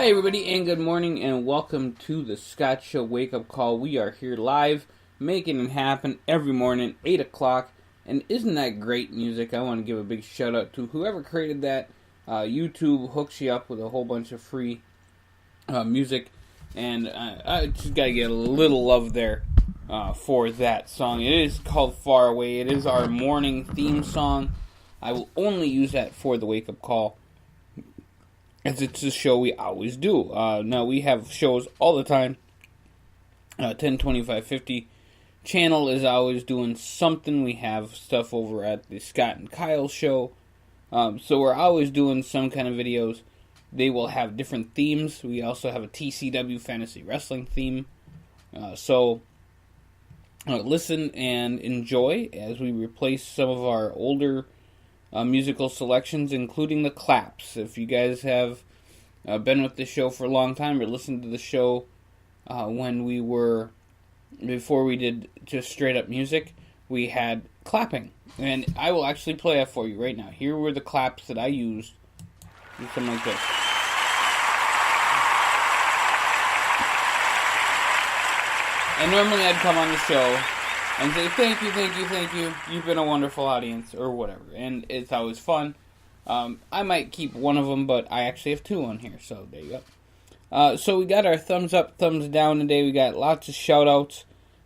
Hi everybody, and good morning, and welcome to the Scott Show Wake Up Call. We are here live, making it happen every morning, 8 o'clock, and isn't that great music? I want to give a big shout out to whoever created that. YouTube hooks you up with a whole bunch of free music, and I just gotta get a little love there for that song. It is called Far Away. It is our morning theme song. I will only use that for the Wake Up Call, as it's a show we always do. Now, we have shows all the time. 10, 25, 50 channel is always doing something. We have stuff over at the Scott and Kyle show. So we're always doing some kind of videos. They will have different themes. We also have a TCW Fantasy Wrestling theme. So listen and enjoy as we replace some of our older musical selections, including the claps. If you guys have been with the show for a long time or listened to the show before we did just straight up music, we had clapping. And I will actually play that for you right now. Here were the claps that I used. Do something like this. And normally I'd come on the show and say, thank you, you've been a wonderful audience, or whatever. And it's always fun. I might keep one of them, but I actually have two on here, so there you go. So we got our thumbs up, thumbs down today. We got lots of shout-outs,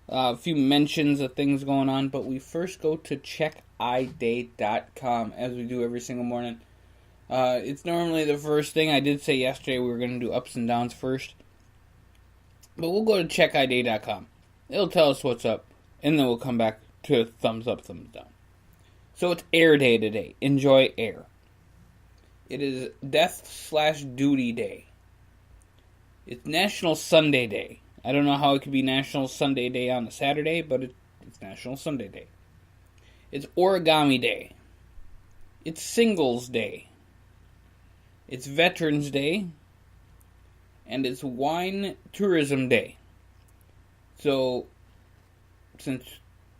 a few mentions of things going on, but we first go to checkiday.com, as we do every single morning. It's normally the first thing. I did say yesterday we were going to do ups and downs first, but we'll go to checkiday.com. It'll tell us what's up. And then we'll come back to thumbs up, thumbs down. So it's Air Day today. Enjoy air. It is Death/Duty Day. It's National Sunday Day. I don't know how it could be National Sunday Day on a Saturday, but it's National Sunday Day. It's Origami Day. It's Singles Day. It's Veterans Day. And it's Wine Tourism Day. So, since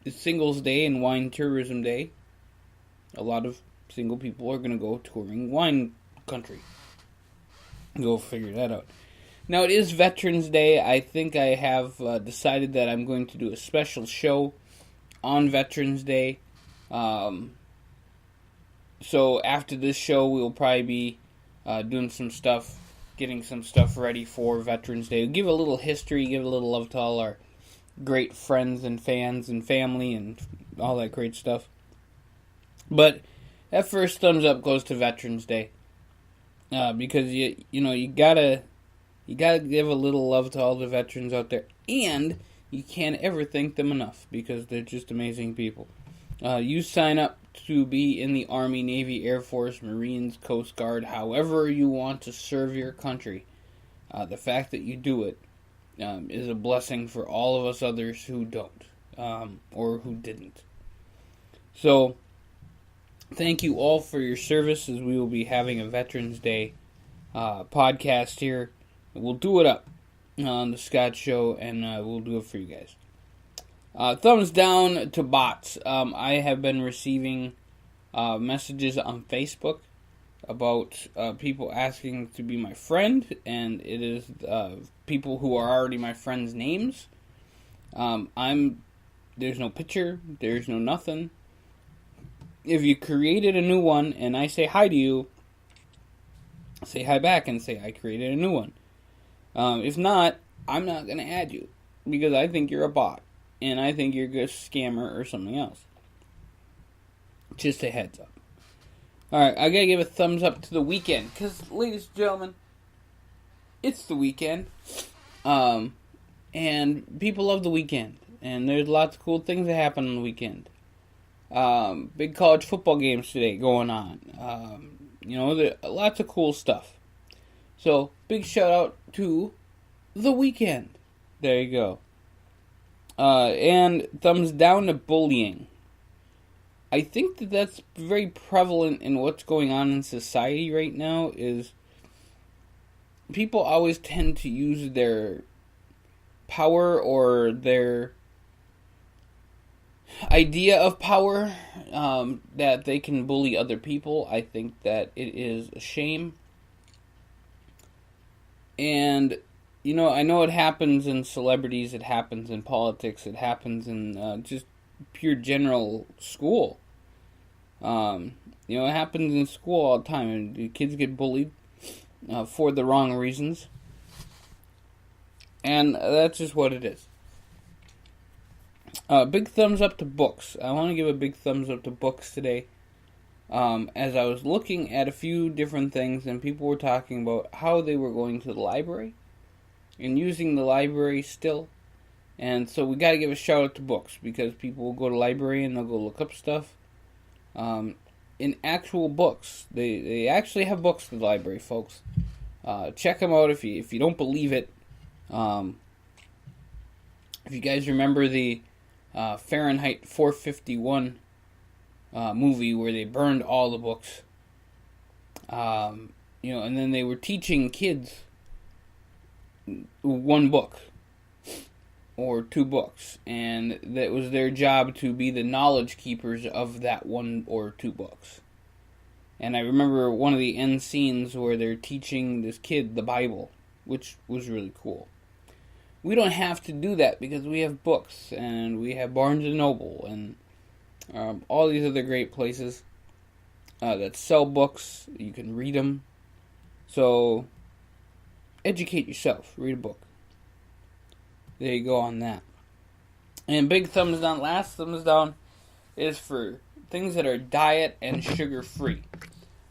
it's Singles Day and Wine Tourism Day, a lot of single people are going to go touring wine country. Go figure that out. Now, it is Veterans Day. I think I have decided that I'm going to do a special show on Veterans Day. So, after this show, we'll probably be doing some stuff, getting some stuff ready for Veterans Day. We'll give a little history, give a little love to all our great friends and fans and family and all that great stuff. But that first thumbs up goes to Veterans Day, because you gotta give a little love to all the veterans out there, and you can't ever thank them enough because they're just amazing people. You sign up to be in the Army, Navy, Air Force, Marines, Coast Guard, however you want to serve your country. The fact that you do it is a blessing for all of us others who don't, or who didn't. So, thank you all for your service, as we will be having a Veterans Day podcast here. We'll do it up on the Scott Show, and we'll do it for you guys. Thumbs down to bots. I have been receiving messages on Facebook about people asking to be my friend, and it is people who are already my friends' names. There's no picture, there's no nothing. If you created a new one and I say hi to you, say hi back and say I created a new one. If not, I'm not going to add you, because I think you're a bot, and I think you're a scammer or something else. Just a heads up. Alright, I gotta give a thumbs up to the weekend, because, ladies and gentlemen, it's the weekend, and people love the weekend, and there's lots of cool things that happen on the weekend. Big college football games today going on. There lots of cool stuff. So, big shout out to the weekend. There you go. And thumbs down to bullying. I think that's very prevalent in what's going on in society right now, is people always tend to use their power or their idea of power that they can bully other people. I think that it is a shame. And, I know it happens in celebrities, it happens in politics, it happens in just pure general school. It happens in school all the time, and the kids get bullied for the wrong reasons. And that's just what it is. Big thumbs up to books. I want to give a big thumbs up to books today. As I was looking at a few different things, and people were talking about how they were going to the library and using the library still. And so we got to give a shout out to books, because people will go to the library and they'll go look up stuff. In actual books, they actually have books at the library, folks. Check them out if you don't believe it. If you guys remember the Fahrenheit 451 movie where they burned all the books, and then they were teaching kids one book or two books, and that was their job to be the knowledge keepers of that one or two books. And I remember one of the end scenes where they're teaching this kid the Bible, which was really cool. We don't have to do that because we have books, and we have Barnes & Noble, and all these other great places that sell books. You can read them. So, educate yourself. Read a book. There you go on that. And big thumbs down, last thumbs down, is for things that are diet and sugar-free.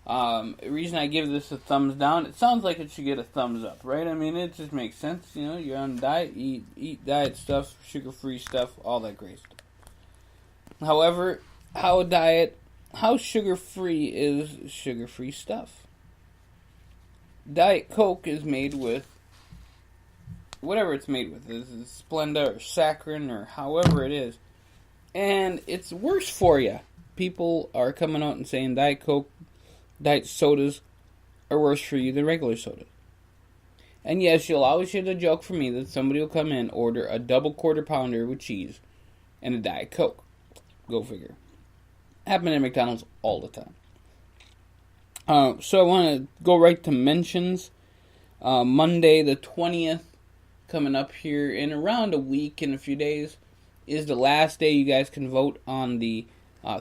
The reason I give this a thumbs down, it sounds like it should get a thumbs up, right? I mean, it just makes sense. You're on a diet, eat diet stuff, sugar-free stuff, all that great stuff. However, how sugar-free is sugar-free stuff? Diet Coke is made with whatever it's made with. This is Splenda or saccharin or however it is. And it's worse for you. People are coming out and saying Diet Coke, diet sodas are worse for you than regular soda. And yes, you'll always hear the joke from me that somebody will come in, order a double quarter pounder with cheese and a Diet Coke. Go figure. Happen at McDonald's all the time. So I want to go right to mentions. Monday the 20th, coming up here in around a week, in a few days, is the last day you guys can vote on the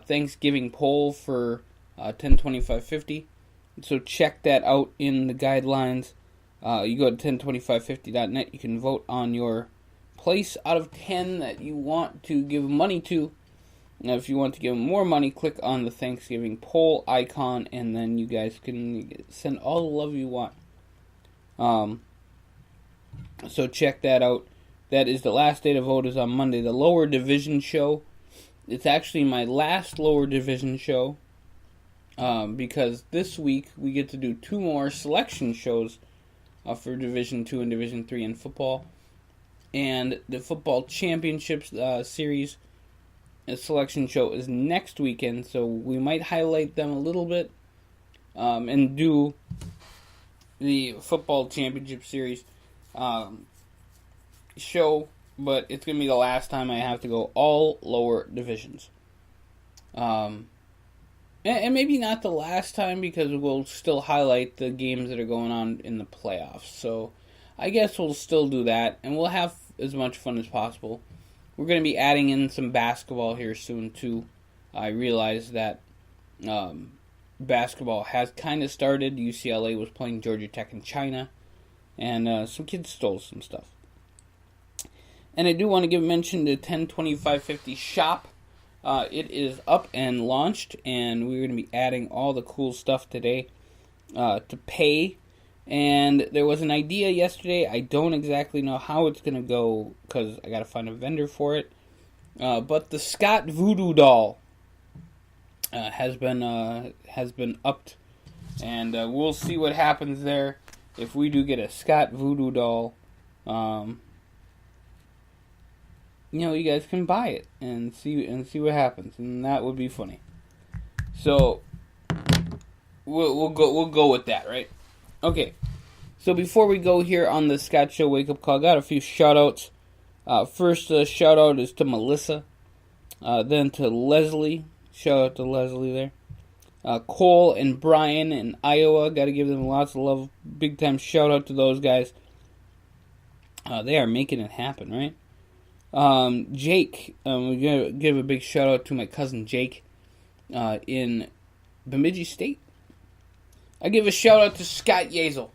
Thanksgiving poll for 102550. So check that out in the guidelines. You go to 102550.net. You can vote on your place out of 10 that you want to give money to. Now, if you want to give more money, click on the Thanksgiving poll icon, and then you guys can send all the love you want. So check that out. That is the last day to vote is on Monday. The lower division show. It's actually my last lower division show. Because this week we get to do 2 more selection shows for Division 2 and Division 3 in football. And the football championships series selection show is next weekend, so we might highlight them a little bit and do the football championship series show, but it's going to be the last time I have to go all lower divisions. And maybe not the last time, because we'll still highlight the games that are going on in the playoffs. So I guess we'll still do that, and we'll have as much fun as possible. We're going to be adding in some basketball here soon, too. I realize that basketball has kind of started. UCLA was playing Georgia Tech in China, and some kids stole some stuff. And I do want to give mention to 102550 shop. It is up and launched, and we're going to be adding all the cool stuff today to pay. And there was an idea yesterday. I don't exactly know how it's going to go because I got to find a vendor for it. But the Scott Voodoo doll has been upped, and we'll see what happens there. If we do get a Scott Voodoo doll, you guys can buy it and see what happens, and that would be funny. So we'll go with that, right? Okay. So before we go here on the Scott Show Wake Up Call, I got a few shout outs. First shout out is to Melissa, then to Leslie. Shout out to Leslie there. Cole and Brian in Iowa. Got to give them lots of love. Big time shout out to those guys. They are making it happen, right? Jake, we're going to give a big shout out to my cousin Jake in Bemidji State. I give a shout out to Scott Yazel.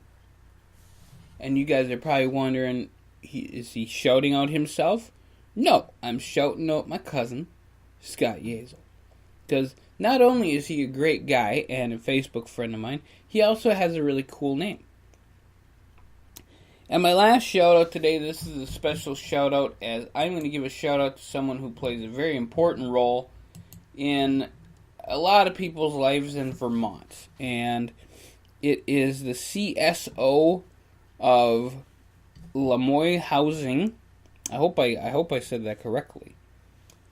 And you guys are probably wondering, is he shouting out himself? No, I'm shouting out my cousin, Scott Yazel. Because not only is he a great guy and a Facebook friend of mine, he also has a really cool name. And my last shout out today, this is a special shout out, as I'm going to give a shout out to someone who plays a very important role in a lot of people's lives in Vermont. And it is the CSO of Lamoille Housing. I hope I said that correctly.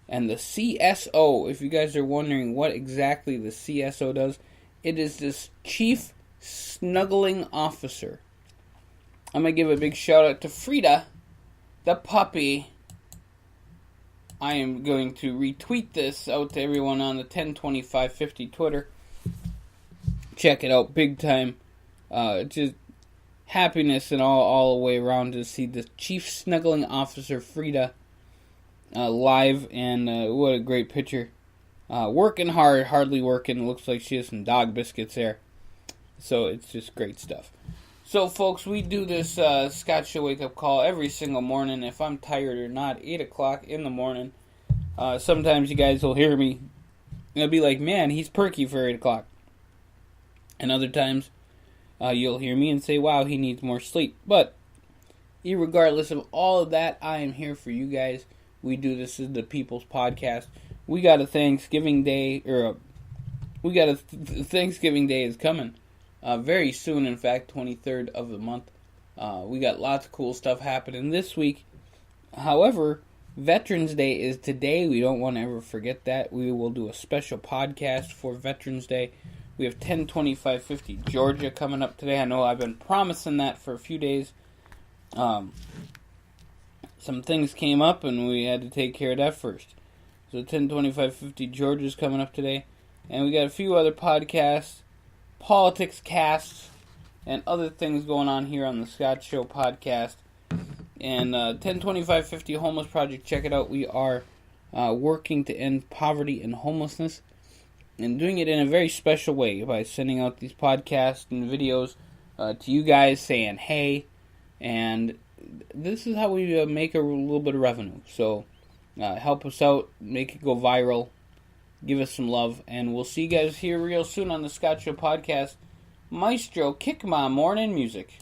And the CSO, if you guys are wondering what exactly the CSO does, it is this Chief Snuggling Officer. I'm going to give a big shout out to Frida, the puppy. I am going to retweet this out to everyone on the 102550 Twitter. Check it out, big time. Just happiness and all the way around to see the Chief Snuggling Officer Frida live, and what a great picture. Working hard, hardly working. Looks like she has some dog biscuits there. So it's just great stuff. So folks, we do this Scott Show wake up call every single morning. If I'm tired or not, 8 o'clock in the morning. Sometimes you guys will hear me and it'll be like, man, he's perky for 8 o'clock. And other times, you'll hear me and say, wow, he needs more sleep. But, irregardless of all of that, I am here for you guys. We do this as the People's Podcast. We got a Thanksgiving Day, Thanksgiving Day is coming. Very soon, in fact, 23rd of the month. We got lots of cool stuff happening this week. However, Veterans Day is today. We don't want to ever forget that. We will do a special podcast for Veterans Day. We have 10/25/50 Georgia coming up today. I know I've been promising that for a few days. Some things came up and we had to take care of that first. So 10/25/50 Georgia is coming up today. And we got a few other podcasts, politics casts, and other things going on here on the Scott Show podcast. And 10/25/50 Homeless Project, check it out. We are working to end poverty and homelessness, and doing it in a very special way by sending out these podcasts and videos to you guys saying hey, and this is how we make a little bit of revenue. So help us out, make it go viral, give us some love, and we'll see you guys here real soon on the Scott Show podcast. Maestro, kick my morning music.